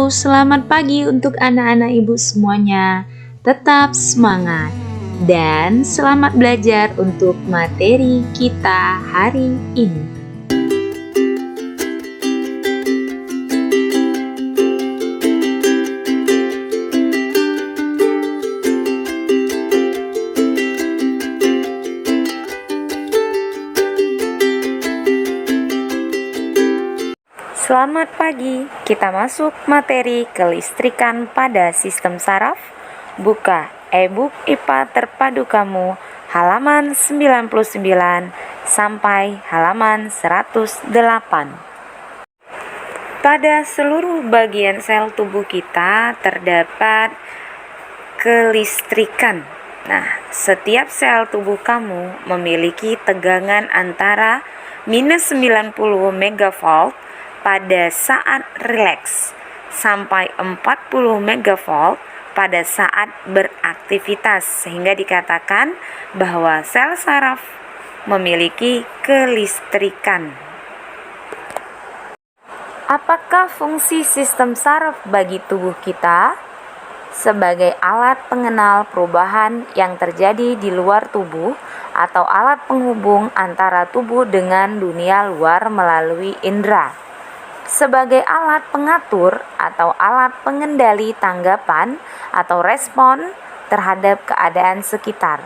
selamat pagi untuk anak-anak ibu semuanya. Tetap semangat dan selamat belajar untuk materi kita hari ini. Selamat pagi, kita masuk materi kelistrikan pada sistem saraf. Buka e-book IPA Terpadu Kamu halaman 99 sampai halaman 108. Pada seluruh bagian sel tubuh kita terdapat kelistrikan. Nah, setiap sel tubuh kamu memiliki tegangan antara minus 90 megavolt pada saat rileks sampai 40 megavolt pada saat beraktivitas, sehingga dikatakan bahwa sel saraf memiliki kelistrikan. Apakah fungsi sistem saraf bagi tubuh kita? Sebagai alat pengenal perubahan yang terjadi di luar tubuh atau alat penghubung antara tubuh dengan dunia luar melalui indera. Sebagai alat pengatur atau alat pengendali tanggapan atau respon terhadap keadaan sekitar,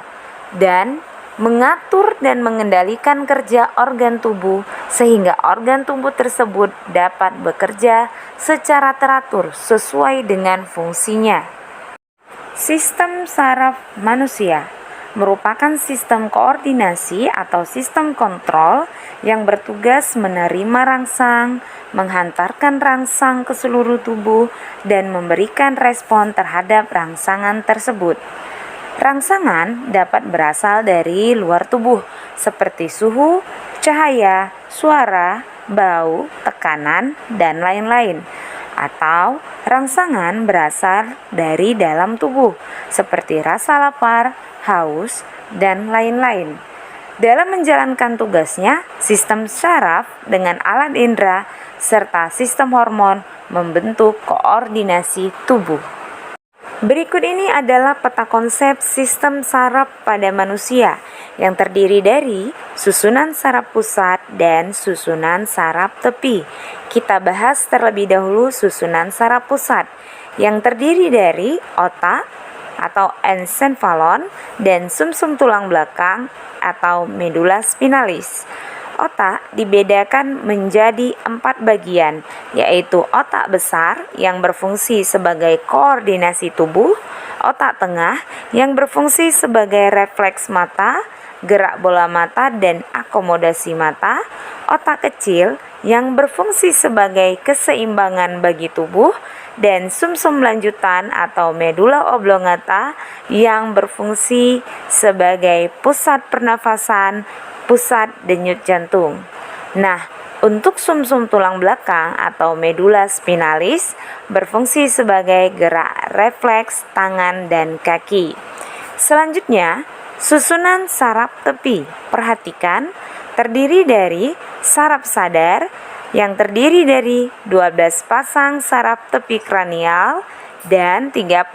dan mengatur dan mengendalikan kerja organ tubuh sehingga organ tubuh tersebut dapat bekerja secara teratur sesuai dengan fungsinya. Sistem saraf manusia merupakan sistem koordinasi atau sistem kontrol yang bertugas menerima rangsang, menghantarkan rangsang ke seluruh tubuh, dan memberikan respon terhadap rangsangan tersebut. Rangsangan dapat berasal dari luar tubuh, seperti suhu, cahaya, suara, bau, tekanan, dan lain-lain. Atau rangsangan berasal dari dalam tubuh, seperti rasa lapar, haus, dan lain-lain. Dalam menjalankan tugasnya, sistem saraf dengan alat indera serta sistem hormon membentuk koordinasi tubuh. Berikut ini adalah peta konsep sistem saraf pada manusia yang terdiri dari susunan saraf pusat dan susunan saraf tepi. Kita bahas terlebih dahulu susunan saraf pusat yang terdiri dari otak atau encephalon dan sumsum tulang belakang atau medula spinalis. Otak dibedakan menjadi 4 bagian, yaitu otak besar yang berfungsi sebagai koordinasi tubuh, otak tengah yang berfungsi sebagai refleks mata, gerak bola mata dan akomodasi mata, otak kecil yang berfungsi sebagai keseimbangan bagi tubuh, dan sumsum lanjutan atau medula oblongata yang berfungsi sebagai pusat pernafasan, pusat denyut jantung. Nah, untuk sumsum tulang belakang atau medula spinalis berfungsi sebagai gerak refleks tangan dan kaki. Selanjutnya, susunan saraf tepi. Perhatikan, terdiri dari saraf sadar yang terdiri dari 12 pasang saraf tepi kranial dan 31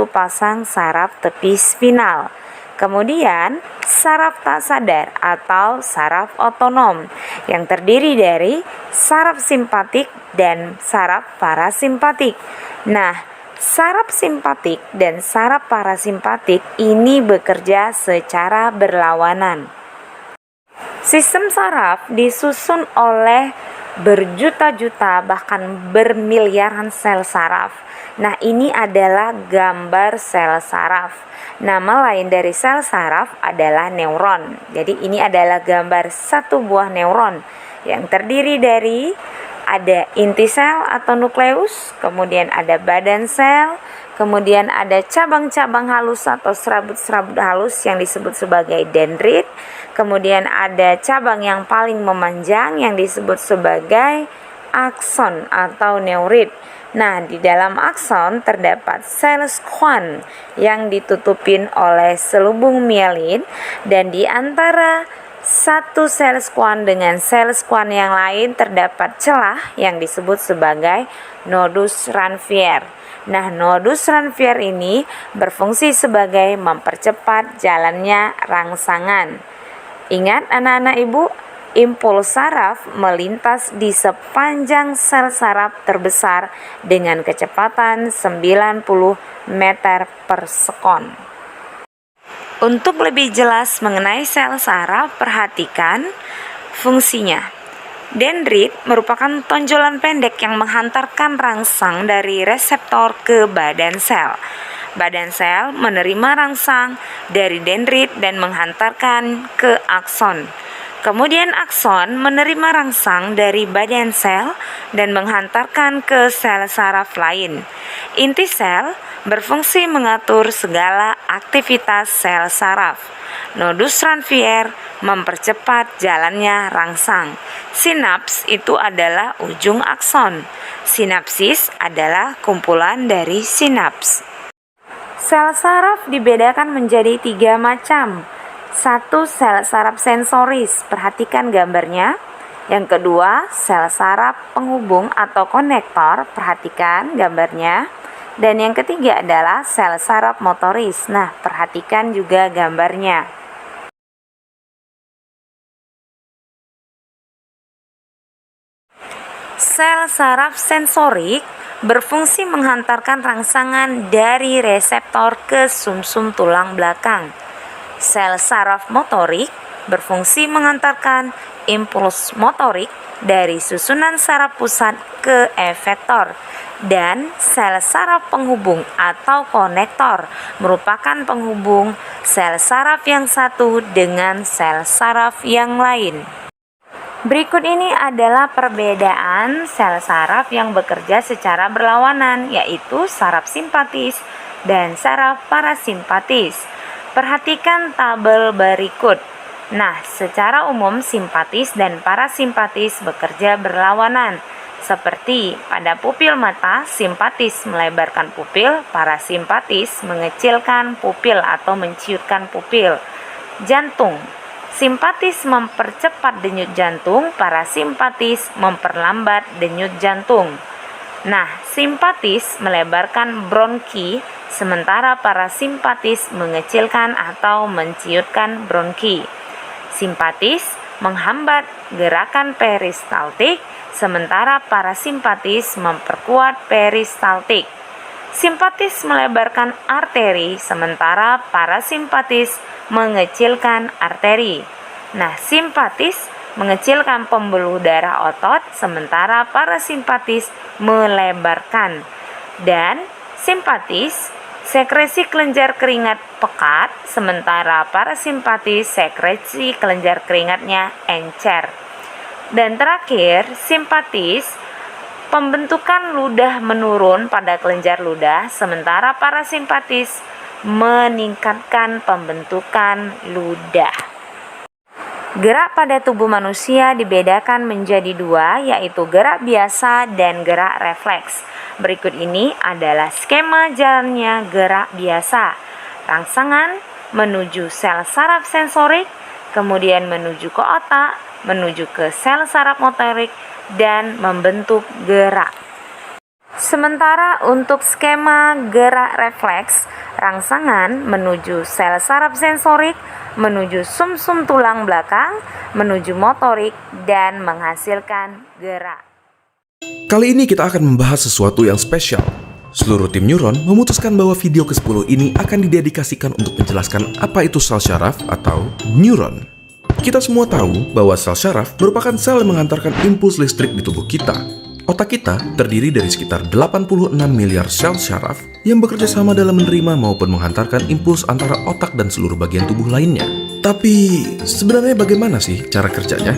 pasang saraf tepi spinal. Kemudian, saraf tak sadar atau saraf otonom yang terdiri dari saraf simpatik dan saraf parasimpatik. Nah, saraf simpatik dan saraf parasimpatik ini bekerja secara berlawanan. Sistem saraf disusun oleh berjuta-juta bahkan bermiliaran sel saraf. Nah, ini adalah gambar sel saraf. Nama lain dari sel saraf adalah neuron. Jadi ini adalah gambar satu buah neuron yang terdiri dari ada inti sel atau nukleus, kemudian ada badan sel, kemudian ada cabang-cabang halus atau serabut-serabut halus yang disebut sebagai dendrit, kemudian ada cabang yang paling memanjang yang disebut sebagai akson atau neurit. Nah, di dalam akson terdapat sel Schwann yang ditutupin oleh selubung mielin, dan di antara satu sel skuan dengan sel skuan yang lain terdapat celah yang disebut sebagai nodus Ranvier. Nah, nodus Ranvier ini berfungsi sebagai mempercepat jalannya rangsangan. Ingat anak-anak ibu, impuls saraf melintas di sepanjang sel saraf terbesar dengan kecepatan 90 meter per sekon. Untuk lebih jelas mengenai sel saraf, perhatikan fungsinya. Dendrit merupakan tonjolan pendek yang menghantarkan rangsang dari reseptor ke badan sel. Badan sel menerima rangsang dari dendrit dan menghantarkan ke akson. Kemudian akson menerima rangsang dari badan sel dan menghantarkan ke sel saraf lain. Inti sel berfungsi mengatur segala aktivitas sel saraf. Nodus Ranvier mempercepat jalannya rangsang. Sinaps itu adalah ujung akson. Sinapsis adalah kumpulan dari sinaps. Sel saraf dibedakan menjadi 3 macam. Satu, sel saraf sensoris, perhatikan gambarnya. Yang kedua, sel saraf penghubung atau konektor, perhatikan gambarnya. Dan yang ketiga adalah sel saraf motoris. Nah, perhatikan juga gambarnya. Sel saraf sensorik berfungsi menghantarkan rangsangan dari reseptor ke sumsum tulang belakang. Sel saraf motorik berfungsi mengantarkan impuls motorik dari susunan saraf pusat ke efektor. Dan sel saraf penghubung atau konektor merupakan penghubung sel saraf yang satu dengan sel saraf yang lain. Berikut ini adalah perbedaan sel saraf yang bekerja secara berlawanan, yaitu saraf simpatis dan saraf parasimpatis. Perhatikan tabel berikut. Nah, secara umum simpatis dan parasimpatis bekerja berlawanan. Seperti pada pupil mata, simpatis melebarkan pupil, parasimpatis mengecilkan pupil atau menciutkan pupil. Jantung, simpatis mempercepat denyut jantung, parasimpatis memperlambat denyut jantung. Nah, simpatis melebarkan bronki, sementara parasimpatis mengecilkan atau menciutkan bronki. Simpatis menghambat gerakan peristaltik, sementara parasimpatis memperkuat peristaltik. Simpatis melebarkan arteri, sementara parasimpatis mengecilkan arteri. Nah, simpatis mengecilkan pembuluh darah otot, sementara parasimpatis melebarkan. Dan simpatis sekresi kelenjar keringat pekat, sementara parasimpatis sekresi kelenjar keringatnya encer. Dan terakhir, simpatis pembentukan ludah menurun pada kelenjar ludah, sementara parasimpatis meningkatkan pembentukan ludah. Gerak pada tubuh manusia dibedakan menjadi 2, yaitu gerak biasa dan gerak refleks. Berikut ini adalah skema jalannya gerak biasa. Rangsangan menuju sel saraf sensorik, kemudian menuju ke otak, menuju ke sel saraf motorik, dan membentuk gerak. Sementara untuk skema gerak refleks, rangsangan menuju sel saraf sensorik, menuju sumsum tulang belakang, menuju motorik, dan menghasilkan gerak. Kali ini kita akan membahas sesuatu yang spesial. Seluruh tim neuron memutuskan bahwa video ke-10 ini akan didedikasikan untuk menjelaskan apa itu sel syaraf atau neuron. Kita semua tahu bahwa sel syaraf merupakan sel yang mengantarkan impuls listrik di tubuh kita. Otak kita terdiri dari sekitar 86 miliar sel syaraf yang bekerja sama dalam menerima maupun menghantarkan impuls antara otak dan seluruh bagian tubuh lainnya. Tapi, sebenarnya bagaimana sih cara kerjanya?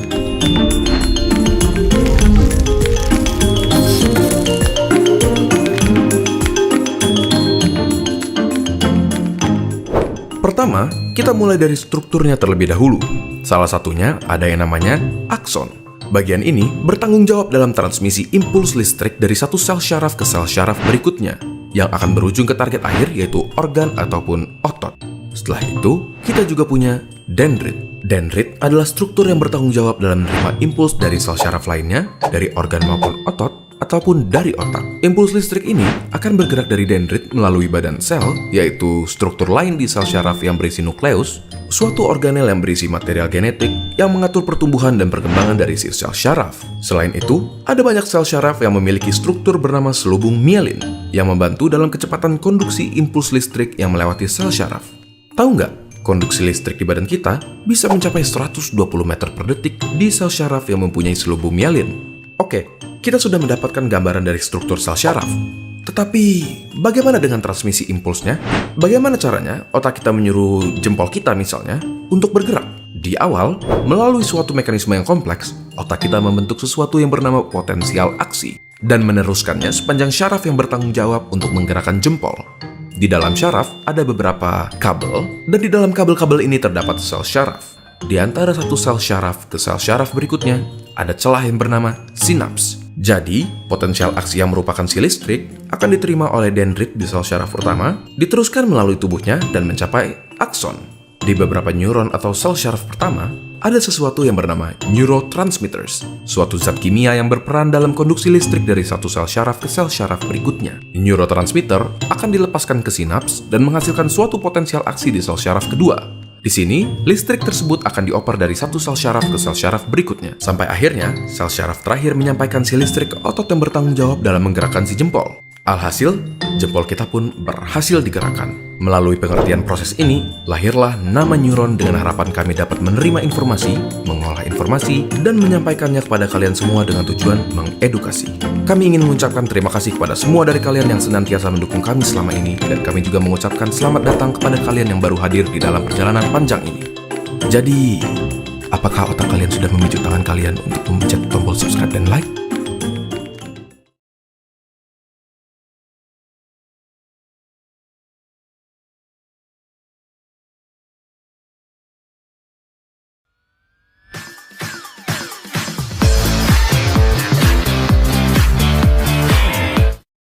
Pertama, kita mulai dari strukturnya terlebih dahulu. Salah satunya ada yang namanya akson. Bagian ini bertanggung jawab dalam transmisi impuls listrik dari satu sel syaraf ke sel syaraf berikutnya, yang akan berujung ke target akhir yaitu organ ataupun otot. Setelah itu, kita juga punya dendrit. Dendrit adalah struktur yang bertanggung jawab dalam menerima impuls dari sel syaraf lainnya, dari organ maupun otot, ataupun dari otak. Impuls listrik ini akan bergerak dari dendrit melalui badan sel, yaitu struktur lain di sel syaraf yang berisi nukleus, suatu organel yang berisi material genetik yang mengatur pertumbuhan dan perkembangan dari si sel syaraf. Selain itu, ada banyak sel syaraf yang memiliki struktur bernama selubung mielin yang membantu dalam kecepatan konduksi impuls listrik yang melewati sel syaraf. Tahu nggak? Konduksi listrik di badan kita bisa mencapai 120 meter per detik di sel syaraf yang mempunyai selubung mielin. Oke, kita sudah mendapatkan gambaran dari struktur sel syaraf. Tetapi, bagaimana dengan transmisi impulsnya? Bagaimana caranya otak kita menyuruh jempol kita misalnya untuk bergerak? Di awal, melalui suatu mekanisme yang kompleks, otak kita membentuk sesuatu yang bernama potensial aksi dan meneruskannya sepanjang syaraf yang bertanggung jawab untuk menggerakkan jempol. Di dalam syaraf ada beberapa kabel, dan di dalam kabel-kabel ini terdapat sel syaraf. Di antara satu sel syaraf ke sel syaraf berikutnya, ada celah yang bernama sinaps. Jadi, potensial aksi yang merupakan si listrik akan diterima oleh dendrit di sel syaraf pertama, diteruskan melalui tubuhnya dan mencapai akson. Di beberapa neuron atau sel syaraf pertama, ada sesuatu yang bernama neurotransmitters, suatu zat kimia yang berperan dalam konduksi listrik dari satu sel syaraf ke sel syaraf berikutnya. Neurotransmitter akan dilepaskan ke sinaps dan menghasilkan suatu potensial aksi di sel syaraf kedua. Di sini, listrik tersebut akan dioper dari satu sel syaraf ke sel syaraf berikutnya. Sampai akhirnya, sel syaraf terakhir menyampaikan si listrik ke otot yang bertanggung jawab dalam menggerakkan si jempol. Alhasil, jempol kita pun berhasil digerakkan. Melalui pengertian proses ini, lahirlah nama neuron dengan harapan kami dapat menerima informasi, mengolah informasi, dan menyampaikannya kepada kalian semua dengan tujuan mengedukasi. Kami ingin mengucapkan terima kasih kepada semua dari kalian yang senantiasa mendukung kami selama ini, dan kami juga mengucapkan selamat datang kepada kalian yang baru hadir di dalam perjalanan panjang ini. Jadi, apakah otak kalian sudah memicu tangan kalian untuk memencet tombol subscribe dan like?